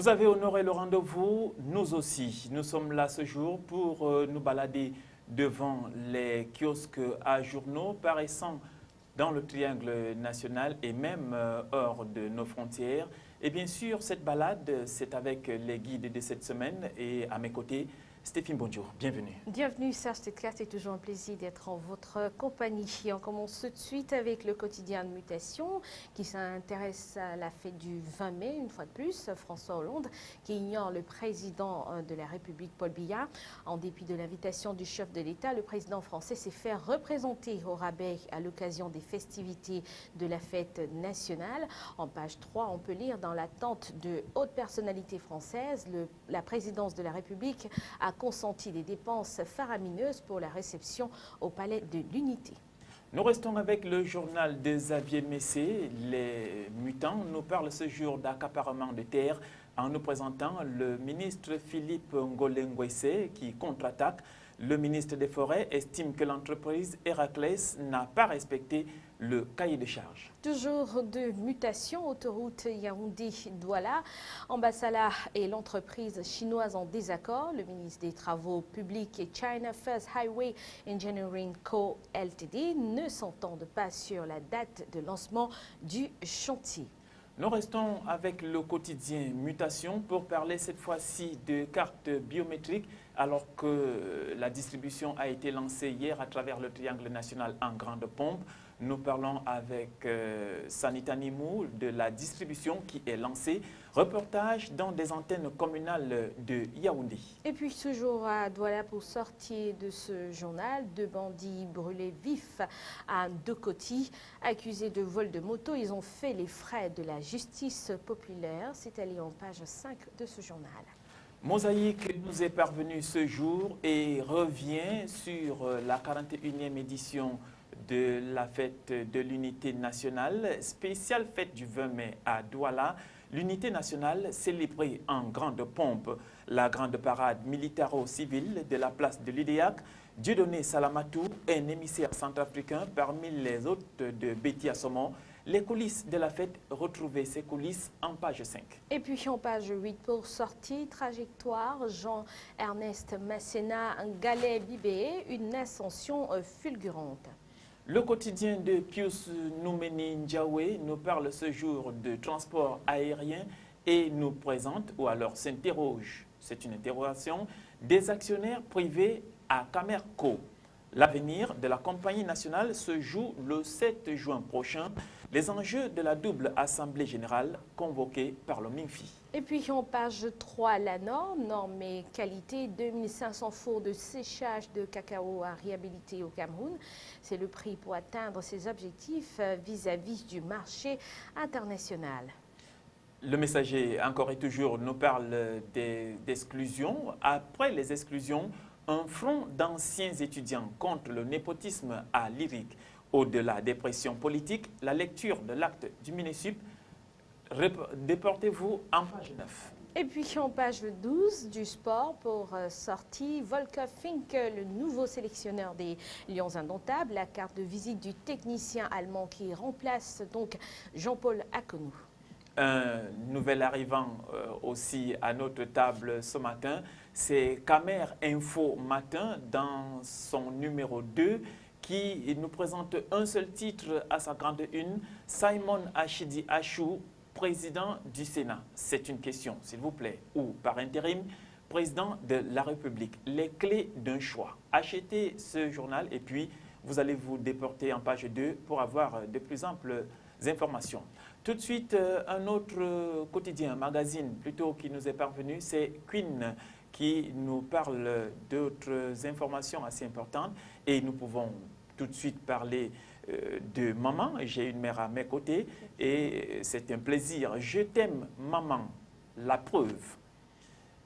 Vous avez honoré le rendez-vous, nous aussi. Nous sommes là ce jour pour nous balader devant les kiosques à journaux paraissant dans le triangle national et même hors de nos frontières. Et bien sûr, cette balade, c'est avec les guides de cette semaine et à mes côtés, Stéphine, bonjour, bienvenue. Bienvenue Serge Tetkat, c'est toujours un plaisir d'être en votre compagnie. Et on commence tout de suite avec le quotidien de Mutation qui s'intéresse à la fête du 20 mai, une fois de plus. François Hollande qui ignore le président de la République, Paul Biya. En dépit de l'invitation du chef de l'État, le président français s'est fait représenter au rabais à l'occasion des festivités de la fête nationale. En page 3, on peut lire dans l'attente de hautes personnalités françaises, la présidence de la République a consenti des dépenses faramineuses pour la réception au Palais de l'Unité. Nous restons avec le journal de Xavier Messé. Les mutants nous parlent ce jour d'accaparement de terres en nous présentant le ministre Philippe Ngolengwese qui contre-attaque. Le ministre des Forêts estime que l'entreprise Héraclès n'a pas respecté le cahier de charges. Toujours de mutation, autoroute Yaoundé-Douala. Ambassala et l'entreprise chinoise en désaccord. Le ministre des Travaux publics et China First Highway Engineering Co. Ltd ne s'entendent pas sur la date de lancement du chantier. Nous restons avec le quotidien Mutation pour parler cette fois-ci de cartes biométriques alors que la distribution a été lancée hier à travers le triangle national en grande pompe. Nous parlons avec Sanita Nimou de la distribution qui est lancée. Reportage dans des antennes communales de Yaoundé. Et puis toujours à Douala pour sortir de ce journal, deux bandits brûlés vifs à Dokoti, accusés de vol de moto. Ils ont fait les frais de la justice populaire. C'est allé en page 5 de ce journal. Mosaïque nous est parvenu ce jour et revient sur la 41e édition de la fête de l'unité nationale, spéciale fête du 20 mai à Douala. L'unité nationale célébrée en grande pompe, la grande parade militaro-civile de la place de l'Idéac. Dieudonné Salamatou, un émissaire centrafricain parmi les hôtes de Betty Assomon. Les coulisses de la fête, retrouvez ces coulisses en page 5. Et puis en page 8 pour sortie, trajectoire, Jean-Ernest Masséna, Galet Bibé, une ascension fulgurante. Le quotidien de Pius Noumeni Ndiawe nous parle ce jour de transport aérien et nous présente, ou alors s'interroge, c'est une interrogation, des actionnaires privés à Camerco. L'avenir de la compagnie nationale se joue le 7 juin prochain. Les enjeux de la double assemblée générale convoquée par le MINFI. Et puis en page 3, la norme et qualité, 2500 fours de séchage de cacao à réhabiliter au Cameroun. C'est le prix pour atteindre ses objectifs vis-à-vis du marché international. Le messager, encore et toujours, nous parle d'exclusion. Après les exclusions, un front d'anciens étudiants contre le népotisme à l'IRIC. Au-delà des pressions politiques, la lecture de l'acte du MINESUP, déportez-vous en page 9. Et puis en page 12 du sport pour sortie, Volker Fink, le nouveau sélectionneur des Lions Indomptables, la carte de visite du technicien allemand qui remplace donc Jean-Paul Akonou. Un nouvel arrivant aussi à notre table ce matin, c'est Camer Info Matin dans son numéro 2 qui nous présente un seul titre à sa grande une, Simon Achidi Achou, président du Sénat. C'est une question, s'il vous plaît, ou par intérim, président de la République. Les clés d'un choix. Achetez ce journal et puis vous allez vous déporter en page 2 pour avoir de plus amples informations. Tout de suite, un autre quotidien, magazine plutôt qui nous est parvenu, c'est Queen qui nous parle d'autres informations assez importantes et nous pouvons tout de suite parler de maman. J'ai une mère à mes côtés et c'est un plaisir. Je t'aime maman, la preuve.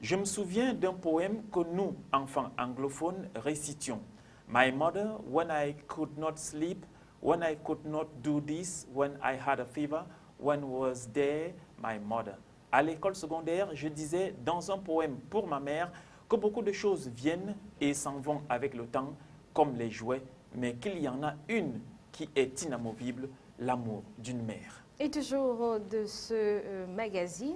Je me souviens d'un poème que nous, enfants anglophones, récitions. My mother, when I could not sleep, when I could not do this, when I had a fever, when was there my mother. À l'école secondaire, je disais dans un poème pour ma mère que beaucoup de choses viennent et s'en vont avec le temps, comme les jouets, mais qu'il y en a une qui est inamovible, l'amour d'une mère. Et toujours de ce magazine,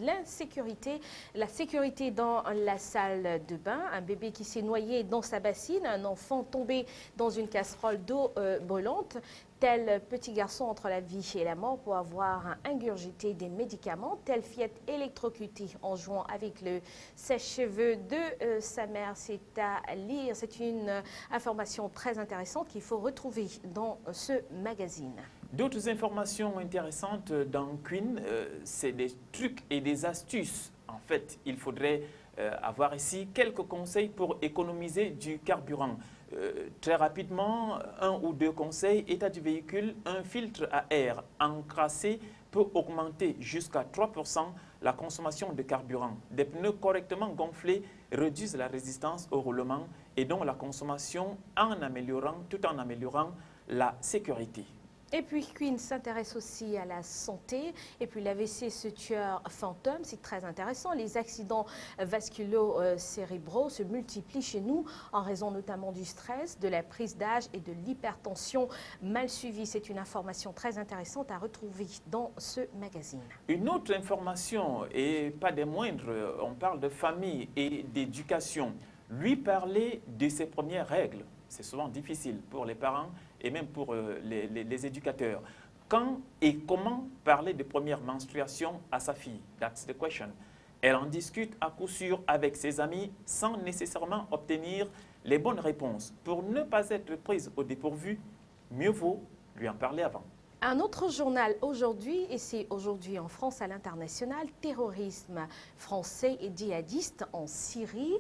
l'insécurité, la sécurité dans la salle de bain, un bébé qui s'est noyé dans sa bassine, un enfant tombé dans une casserole d'eau brûlante, tel petit garçon entre la vie et la mort pour avoir ingurgité des médicaments, telle fillette électrocutée en jouant avec le sèche-cheveux de sa mère. C'est à lire, c'est une information très intéressante qu'il faut retrouver dans ce magazine. D'autres informations intéressantes dans Queen, c'est des trucs et des astuces. En fait, il faudrait avoir ici quelques conseils pour économiser du carburant. Très rapidement, un ou deux conseils. État du véhicule, un filtre à air encrassé peut augmenter jusqu'à 3% la consommation de carburant. Des pneus correctement gonflés réduisent la résistance au roulement et donc la consommation tout en améliorant la sécurité. Et puis Queen s'intéresse aussi à la santé. Et puis l'AVC, ce tueur fantôme, c'est très intéressant. Les accidents vasculo-cérébraux se multiplient chez nous en raison notamment du stress, de la prise d'âge et de l'hypertension mal suivie. C'est une information très intéressante à retrouver dans ce magazine. Une autre information, et pas des moindres, on parle de famille et d'éducation. Lui parler de ses premières règles, c'est souvent difficile pour les parents et même pour les éducateurs. Quand et comment parler de première menstruation à sa fille? That's the question. Elle en discute à coup sûr avec ses amis sans nécessairement obtenir les bonnes réponses. Pour ne pas être prise au dépourvu, mieux vaut lui en parler avant. Un autre journal aujourd'hui, et c'est aujourd'hui en France à l'international, terrorisme français et djihadiste en Syrie.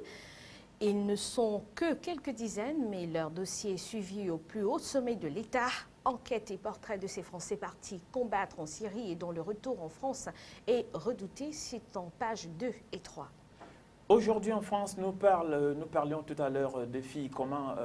Ils ne sont que quelques dizaines, mais leur dossier est suivi au plus haut sommet de l'État. Enquête et portrait de ces Français partis combattre en Syrie et dont le retour en France est redouté. C'est en pages 2 et 3. Aujourd'hui en France, nous parlions tout à l'heure de filles, comment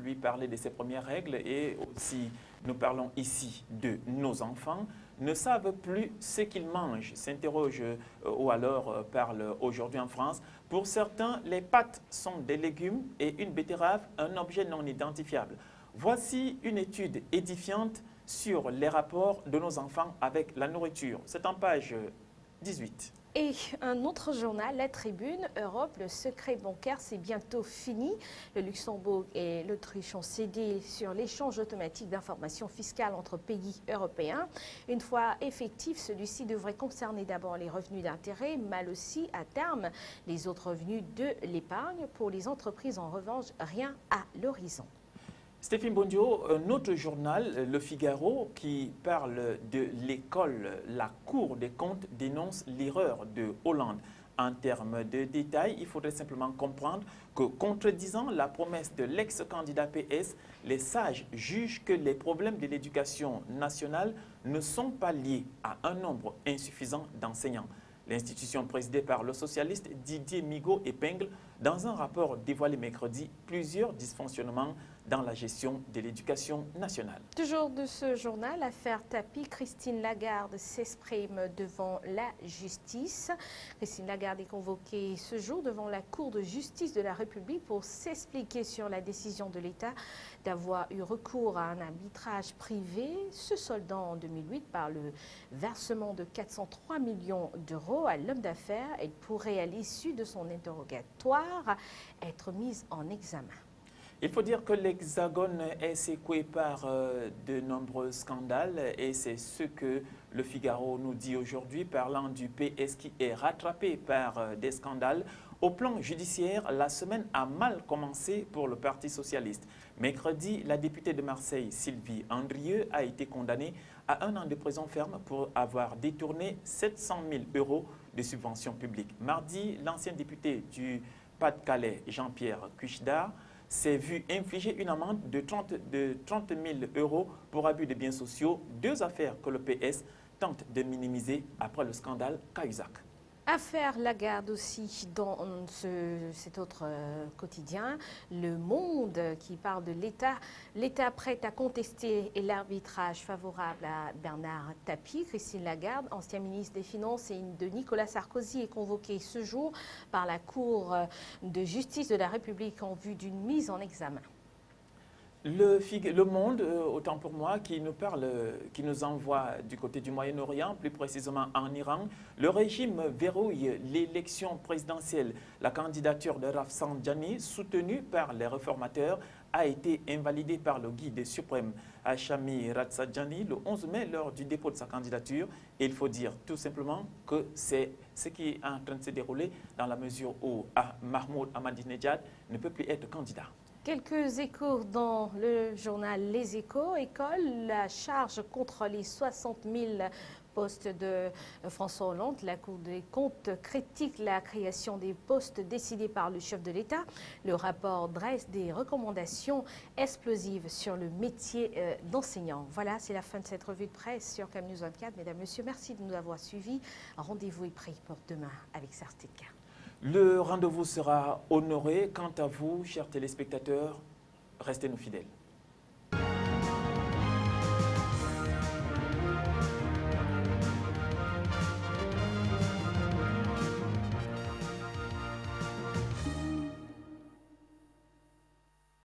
lui parler de ses premières règles, et aussi nous parlons ici de nos enfants ne savent plus ce qu'ils mangent, s'interrogent ou alors parlent aujourd'hui en France. Pour certains, les pâtes sont des légumes et une betterave un objet non identifiable. Voici une étude édifiante sur les rapports de nos enfants avec la nourriture. C'est en page 18. Et un autre journal, La Tribune, Europe, le secret bancaire, c'est bientôt fini. Le Luxembourg et l'Autriche ont cédé sur l'échange automatique d'informations fiscales entre pays européens. Une fois effectif, celui-ci devrait concerner d'abord les revenus d'intérêt, mais aussi à terme les autres revenus de l'épargne. Pour les entreprises, en revanche, rien à l'horizon. Stéphane Bondio, notre journal, Le Figaro, qui parle de l'école, la Cour des comptes dénonce l'erreur de Hollande. En termes de détails, il faudrait simplement comprendre que, contredisant la promesse de l'ex-candidat PS, les sages jugent que les problèmes de l'éducation nationale ne sont pas liés à un nombre insuffisant d'enseignants. L'institution présidée par le socialiste Didier Migaud épingle, dans un rapport dévoilé mercredi, plusieurs dysfonctionnements dans la gestion de l'éducation nationale. Toujours de ce journal, affaire Tapie, Christine Lagarde s'exprime devant la justice. Christine Lagarde est convoquée ce jour devant la Cour de justice de la République pour s'expliquer sur la décision de l'État d'avoir eu recours à un arbitrage privé, se soldant en 2008 par le versement de 403 millions d'euros à l'homme d'affaires. Elle pourrait, à l'issue de son interrogatoire, être mise en examen. Il faut dire que l'Hexagone est secoué par de nombreux scandales et c'est ce que le Figaro nous dit aujourd'hui, parlant du PS qui est rattrapé par des scandales. Au plan judiciaire, la semaine a mal commencé pour le Parti socialiste. Mercredi, la députée de Marseille, Sylvie Andrieux, a été condamnée à 1 an de prison ferme pour avoir détourné 700 000 € de subventions publiques. Mardi, l'ancien député du Pas-de-Calais, Jean-Pierre Cuchdar, s'est vu infliger une amende de 30 000 € pour abus de biens sociaux, deux affaires que le PS tente de minimiser après le scandale Cahuzac. Affaire Lagarde aussi dans cet autre quotidien, Le Monde qui parle de l'État. L'État prêt à contester l'arbitrage favorable à Bernard Tapie. Christine Lagarde, ancien ministre des Finances et de Nicolas Sarkozy, est convoquée ce jour par la Cour de justice de la République en vue d'une mise en examen. Le Monde, autant pour moi, qui nous parle, qui nous envoie du côté du Moyen-Orient, plus précisément en Iran. Le régime verrouille l'élection présidentielle. La candidature de Rafsanjani, soutenue par les réformateurs, a été invalidée par le guide suprême Hashami Rafsanjani le 11 mai lors du dépôt de sa candidature. Et il faut dire tout simplement que c'est ce qui est en train de se dérouler dans la mesure où Mahmoud Ahmadinejad ne peut plus être candidat. Quelques échos dans le journal Les Échos. École, la charge contre les 60 000 postes de François Hollande. La Cour des comptes critique la création des postes décidés par le chef de l'État. Le rapport dresse des recommandations explosives sur le métier d'enseignant. Voilà, c'est la fin de cette revue de presse sur CAM News 24. Mesdames, Messieurs, merci de nous avoir suivis. Rendez-vous est pris pour demain avec Sartika. Le rendez-vous sera honoré. Quant à vous, chers téléspectateurs, restez nous fidèles.